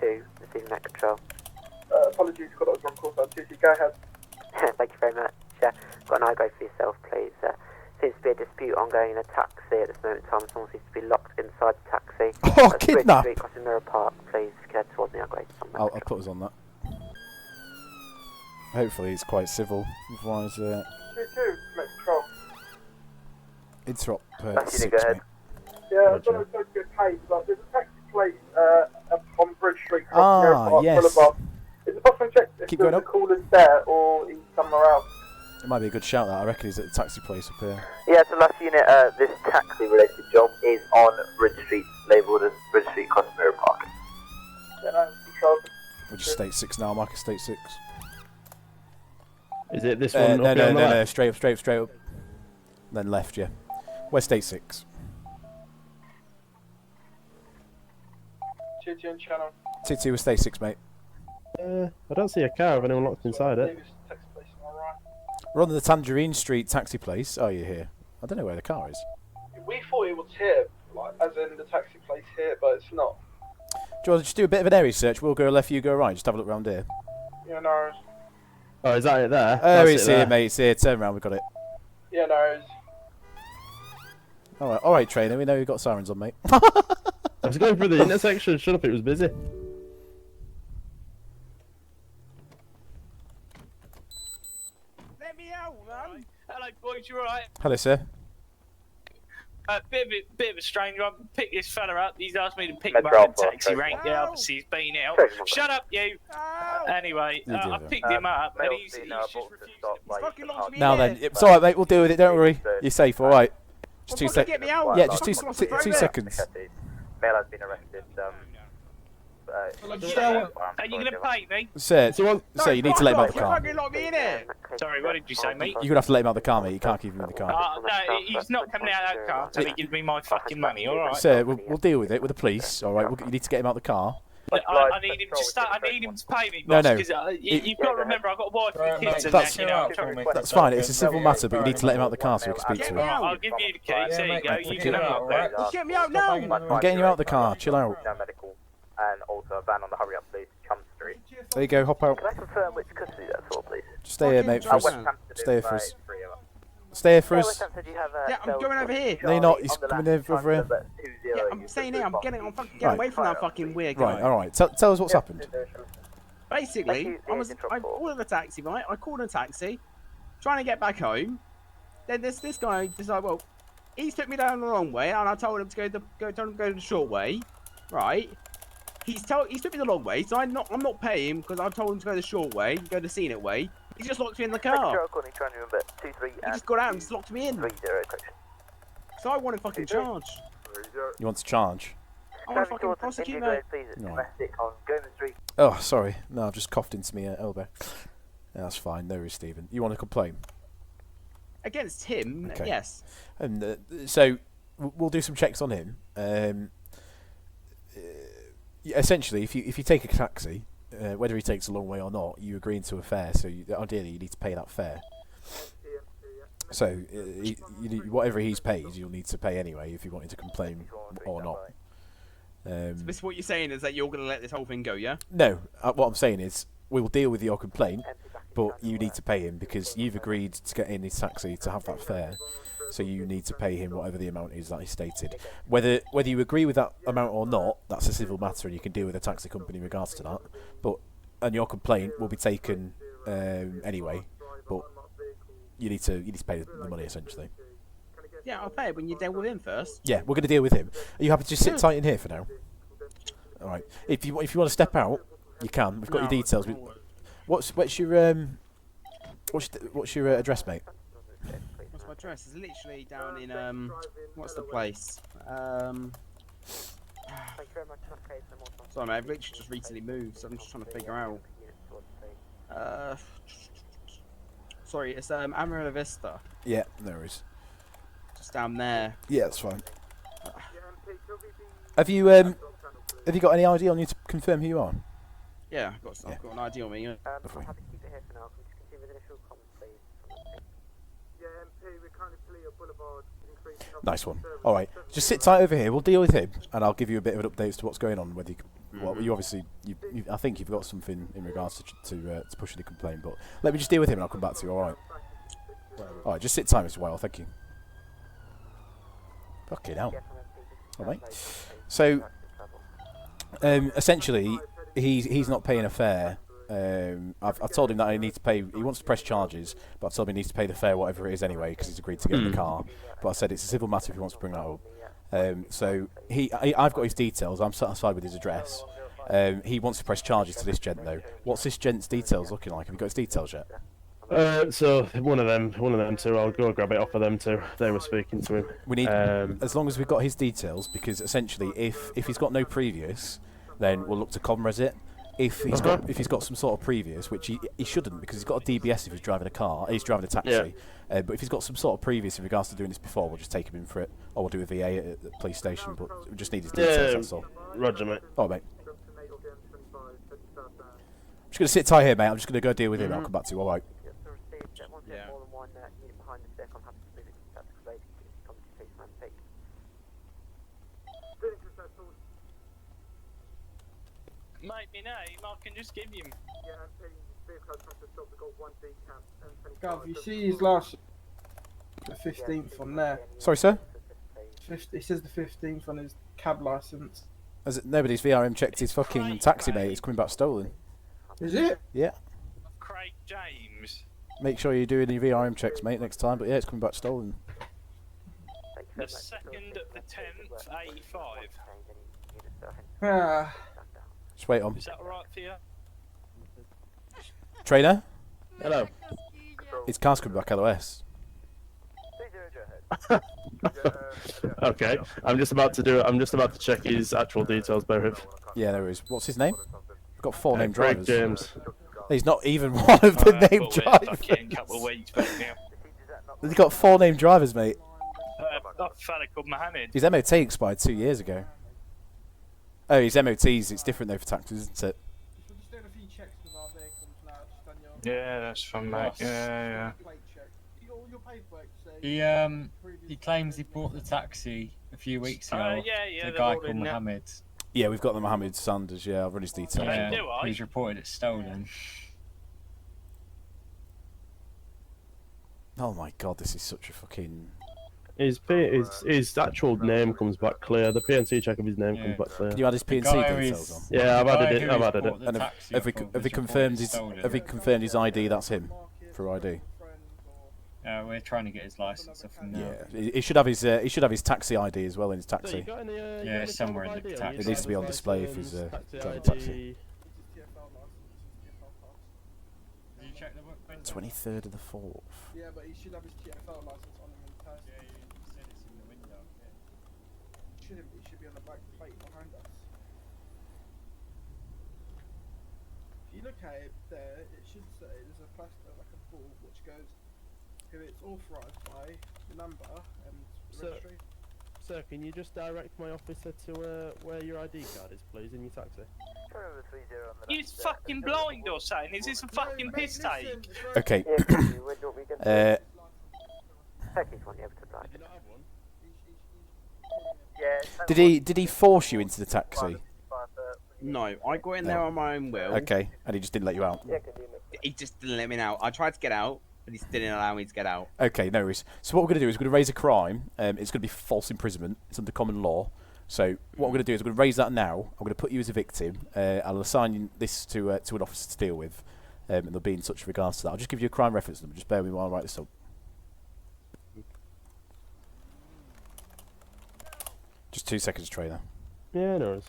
2-2, receiving net control. Apologies, got that was wrong course. 2-2, go ahead. Thank you very much. Got an eye-go for yourself, please. Seems to be a dispute ongoing in a taxi at this moment in time. Someone seems to be locked inside the taxi. Oh, kidnap! Street crossing Mirror Park, please. Head towards the eye-go. I'll put us on that. Hopefully it's quite civil. Otherwise, 2-2, net control. interrupt 6, go ahead. mate. Yeah, I don't know if it's good paid, but there's a taxi place on Bridge Street crossing Mirror Park. Yes. Boulevard. Is it possible to check if Keep going the up. caller's there or he's somewhere else? It might be a good shout, that. I reckon he's at the taxi place up here. Yeah, so last unit, this taxi-related job is on Bridge Street, labelled as Bridge Street crossing Mirror Park. Yeah, no, control. We're just state 6 now, Marcus, state 6. Is it this No, one? no, straight up. Then left, yeah. Where's state 6? 2-2 in channel. 2-2 with state 6, mate. I don't see a car of anyone locked inside it. Taxi place on the right. We're on the Tangerine Street taxi place. Oh, you're here. I don't know where the car is. We thought it was here, like, as in the taxi place here, but it's not. Do you want to just do a bit of an area search? We'll go left, you go right. Just have a look round here. Yeah, no. Oh, is that it there? Oh, That's it's it here, there. mate. It's here. Turn around. We've got it. Yeah, no. All right, trainer. We know you've got sirens on, mate. I was going through the intersection. Shut up, it was busy. Let me out, man. Hello, boys. You alright? Hello, sir. Bit of a stranger. I picked this fella up. He's asked me to pick him up in taxi rank. Yeah, obviously he's been out. Shut up, you. Anyway, I picked him up, and he's just refusing. Now then, it's all right, mate. We'll deal with it. Don't worry. You're safe. All right. Just 2 seconds. Get me out. Yeah, just 2 seconds. Male has been arrested. Are you going to pay me? Sir, you need to let him out the car. Sorry, what did you say, mate? You're gonna have to let him out the car, mate. You can't keep him in the car. No, he's not coming out of that car until he gives me my fucking money, alright? Sir, we'll deal with it with the police. All right. You need to get him out the car. I need him to start. I need him to pay me, No, boss, no. because you've got to remember I've got a wife and kids and That's- that, you know. I'm trying to That's fine. It's a civil matter, but you need to let him out the car so we can speak to him. I'll give you the keys. There you go. You can have it back. Get me out now! I'm getting you out the car. Chill out. No medical, and also a ban on the hurry up, please. Chum Street. There you go. Hop out. Can I confirm which custody that's for, please? Just stay here, mate. For us. West Hampton Stay here for is, us. 3 hours. Stay here for Yeah, us. West Hampton, you have, Yeah, I'm going over here. No, you're not. He's coming over here. Yeah, I'm staying here. I'm fucking getting away from that fucking weird guy. Right. All right. Tell us what's happened. Basically, I ordered a taxi, right? I called a taxi, trying to get back home. Then this guy decided, well, he's took me down the long way, and I told him to go the short way, right? He's took me the long way, so I'm not paying because I told him to go the short way, go the scenic way. He just locked me in the car. He just got out and just locked me in. So I want to fucking charge. You want to charge? I want to fucking prosecute, mate. Oh, sorry. No, I've just coughed into my elbow. Yeah, that's fine. No worries, Stephen. You want to complain? Against him, Okay. yes. And so we'll do some checks on him. Essentially, if you take a taxi, whether he takes a long way or not, you agree into a fare. So ideally, you need to pay that fare. So whatever he's paid, you'll need to pay anyway if you wanted to complain or not. So this what you're saying is that you're going to let this whole thing go, yeah? No, what I'm saying is we will deal with your complaint, but you need to pay him because you've agreed to get in his taxi to have that fare. So you need to pay him whatever the amount is that he stated. Whether you agree with that amount or not, that's a civil matter, and you can deal with the taxi company in regards to that. And your complaint will be taken anyway. But you need to pay the money essentially. Yeah, I'll pay it when you deal with him first. Yeah, we're going to deal with him. Are you happy to just sit tight in here for now? All right. If you want to step out, you can. We've got your details. What's your address, mate? What's my address? It's literally down in what's the place? Sorry, mate. I've literally just recently moved, so I'm just trying to figure out. Sorry, it's Amarilla Vista. Yeah, no worries. Just down there. Yeah, that's fine. Have you got any idea on you to confirm who you are? Yeah, I've got an idea on me. Lovely. Nice one. All right, just sit tight over here. We'll deal with him, and I'll give you a bit of an update as to what's going on. Whether you obviously, I think you've got something in regards to pushing the complaint, but let me just deal with him, and I'll come back to you. All right. All right, just sit tight, Mr. Weil. Thank you. Fucking hell. All right. So, essentially, he's not paying a fare. I've told him that I need to pay. He wants to press charges, but I've told him he needs to pay the fare, whatever it is, anyway, because he's agreed to get in the car. But I said it's a civil matter if he wants to bring that up. So I've got his details. I'm satisfied with his address. He wants to press charges to this gent though. What's this gent's details looking like? Have you got his details yet? So one of them two. I'll go grab it off of them two. They were speaking to him. We need, as long as we've got his details, because essentially, if he's got no previous, then we'll look to comres it. If he's got some sort of previous, which he shouldn't, because he's got a DBS if he's driving a car, he's driving a taxi. Yeah. But if he's got some sort of previous in regards to doing this before, we'll just take him in for it, or we'll do a VA at the police station. But we just need his details. That's all. Roger, mate. Oh, mate. I'm just gonna sit tight here, mate. I'm just gonna go deal with him. I'll come back to you. All right. Yeah. Mate, me name, I can just give you. Gav, you see his last the 15th on there. Sorry, sir. It says the 15th on his cab license. Nobody's VRM checked his fucking taxi, mate. It's coming back stolen. Is it? Yeah. Craig James. Make sure you're doing your VRM checks, mate, next time. But yeah, it's coming back stolen. The 2nd of the 10th, 85. Ah. Just wait on. Is that alright for you? Trainer? Hello. His car's coming back LOS. Okay. I'm just about to check his actual details, Barry. Yeah, there is. What's his name? We've got 4 named Craig drivers. James. He's not even one of the named drivers. Couple of weeks back now. He's got 4 named drivers, mate. A fella called Mohammed. His MOT expired 2 years ago. Oh, his MOTs, it's different though for taxes, isn't it? We're just doing a few checks with our vehicles now, just on your... Yeah, that's fun, mate. Yeah. Plate check. Your paperwork say... He claims he bought the taxi a few weeks ago. Yeah, the guy called Mohammed. Yeah, we've got the Mohammed Sanders, yeah, I've run his details. Yeah, he's reported it stolen. Oh my god, this is such a fucking... His actual name comes back clear. The PNC check of his name comes back clear. Can you add his PNC details on? Yeah, I've added it. And have we confirmed his ID? That's him for ID. We're trying to get his license off him now. Yeah, he should have his taxi ID as well in his taxi. Yeah, somewhere in the taxi. It needs to be on display if he's driving a taxi. 23rd of the 4th. Yeah, but he should have his TFL license on him in person. Yeah, you said it's in the window. Shouldn't be. It should be on the back plate behind us. If you look at it there, it should say there's a plaster like a ball which goes who it's authorised by, the number and the registry. Sir, can you just direct my officer to where your ID card is, please, in your taxi? He's fucking blind or something. Is this a fucking piss take? Okay. Did he force you into the taxi? No, I got in there on my own will. Okay, and he just didn't let you out? He just didn't let me out. I tried to get out, but he didn't allow me to get out. Okay, no worries. So what we're going to do is we're going to raise a crime. It's going to be false imprisonment. It's under common law. So what we're going to do is we're going to raise that now. I'm going to put you as a victim. I'll assign this to an officer to deal with, and they'll be in touch with regards to that. I'll just give you a crime reference number. Just bear with me while I write this up. Just 2 seconds, trainer. Yeah, no worries.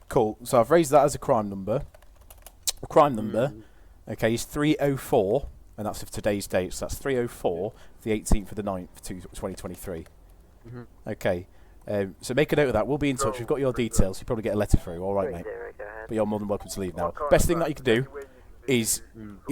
Cool. So I've raised that as a crime number. The crime number, okay, is 304, and that's of today's date. So that's 304, the 18th of the 9th, 2023. Okay. So make a note of that. We'll be in touch. We've got your details. You probably get a letter through. All right, mate. But you're more than welcome to leave now. Best thing that you can do is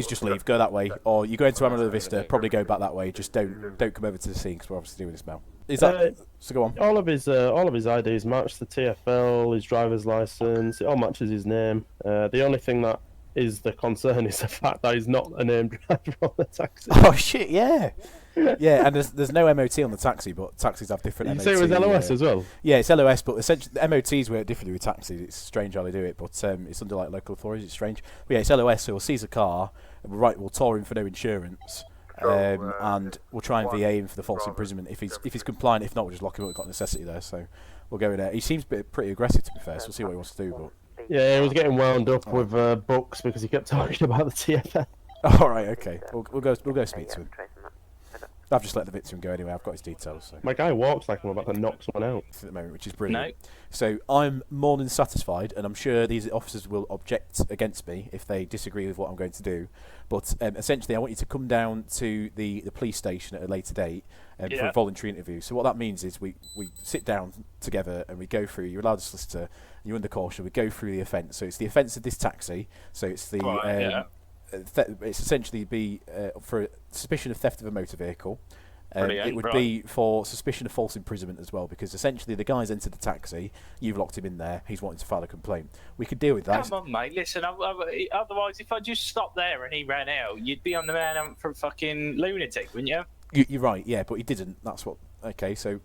just leave, go that way, or you go into Amarillo Vista, probably go back that way. Just don't come over to the scene because we're obviously doing this now. Is that so? Go on. All of his IDs match the TFL, his driver's license. It all matches his name. The only thing that is the concern is the fact that he's not a named driver on the taxi. Oh shit! Yeah. Yeah, and there's no MOT on the taxi, but taxis have different MOT. You say it was LOS as well? Yeah, it's LOS, but essentially the MOTs work differently with taxis. It's strange how they do it, but it's under like local authorities. It's strange. But yeah, it's LOS, so we'll seize a car, and we'll tow him for no insurance, and we'll try and VA him for the false imprisonment if he's compliant. If not, we'll just lock him up. We've got necessity there, so we'll go in there. He seems pretty aggressive, to be fair, so we'll see what he wants to do. But yeah, he was getting wound up with books because he kept talking about the TFL. All right, okay. We'll go speak to him. I've just let the victim go anyway. I've got his details. So. My guy walks like I'm about to knock someone out at the moment, which is brilliant. No. So I'm more than satisfied, and I'm sure these officers will object against me if they disagree with what I'm going to do. But essentially, I want you to come down to the police station at a later date for a voluntary interview. So what that means is we sit down together and we go through. You're allowed a solicitor, and you're under caution. We go through the offence. So it's the offence of this taxi. So it's the it's essentially for suspicion of theft of a motor vehicle. It would be for suspicion of false imprisonment as well, because essentially the guy's entered the taxi, you've locked him in there, he's wanting to file a complaint. We could deal with that. Come on, mate, listen, otherwise if I just stopped there and he ran out, you'd be on the man hunt for a fucking lunatic, wouldn't you? You're right, yeah, but he didn't. That's what... Okay, so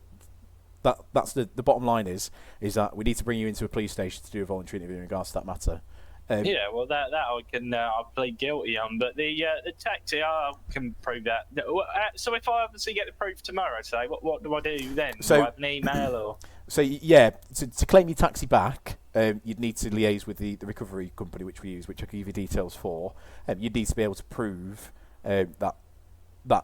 that's the bottom line is that we need to bring you into a police station to do a voluntary interview in regards to that matter. Yeah, well, that I can I'll plead guilty on, but the taxi I can prove that. So if I obviously get the proof tomorrow, say what do I do then? So, do I have an email or? So yeah, to claim your taxi back, you'd need to liaise with the recovery company which we use, which I can give you details for. You'd need to be able to prove that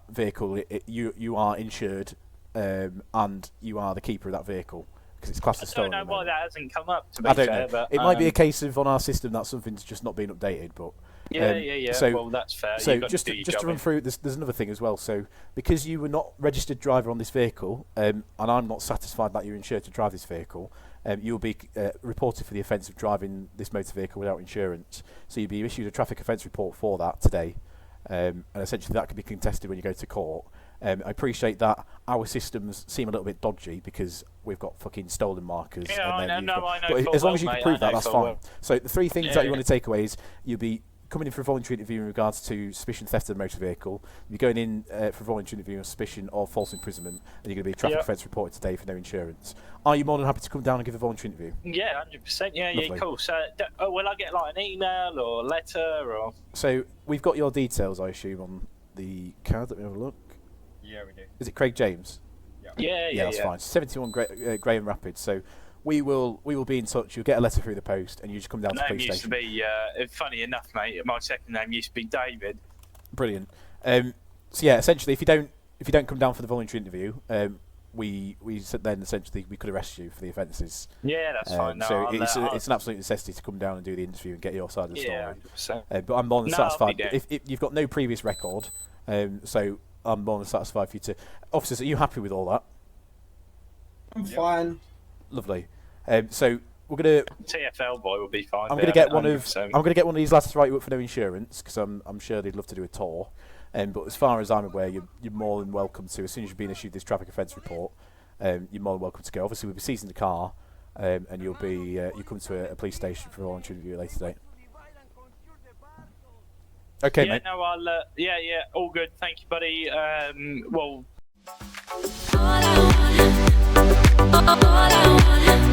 vehicle you are insured and you are the keeper of that vehicle. It's classed as stolen. I don't know why that hasn't come up, to be I don't fair. know. But, it might be a case of on our system that something's just not been updated, but... Yeah. So, well, that's fair. So just to run through, there's another thing as well. So because you were not registered driver on this vehicle, and I'm not satisfied that you're insured to drive this vehicle, you'll be reported for the offence of driving this motor vehicle without insurance. So you'll be issued a traffic offence report for that today, and essentially that can be contested when you go to court. I appreciate that our systems seem a little bit dodgy because we've got fucking stolen markers. Yeah, and I know. But as long as you can prove that, that's fine. Well. So the three things that you want to take away is you'll be coming in for a voluntary interview in regards to suspicion of theft of the motor vehicle. You'll be going in for a voluntary interview on suspicion of false imprisonment, and you're going to be a traffic offence reported today for no insurance. Are you more than happy to come down and give a voluntary interview? Yeah, 100%. Yeah, cool. So, will I get like an email or a letter or? So we've got your details, I assume, on the card. Let me have a look. Yeah, we do. Is it Craig James? Yeah. Yeah, that's fine. 71 Graham Rapids. So we will be in touch. You'll get a letter through the post, and you just come down to the police station. My name used to be, funny enough, mate. My second name used to be David. Brilliant. So yeah, essentially, if you don't come down for the voluntary interview, we then essentially we could arrest you for the offences. Yeah, that's fine. No, so it's an absolute necessity to come down and do the interview and get your side of the story. 100%. But I'm more than satisfied. If you've got no previous record, so I'm more than satisfied for you to. Officers, are you happy with all that? I'm fine. Lovely. So we're gonna. TFL boy will be fine. I'm gonna get one of these lads to write you up for no insurance because I'm sure they'd love to do a tour. But as far as I'm aware, you're more than welcome to. As soon as you've been issued this traffic offence report, you're more than welcome to go. Obviously, we'll be seizing the car, and you'll come to a police station for a voluntary interview later today. Okay, mate. No, I'll. Yeah, all good. Thank you, buddy. Well. All I wanna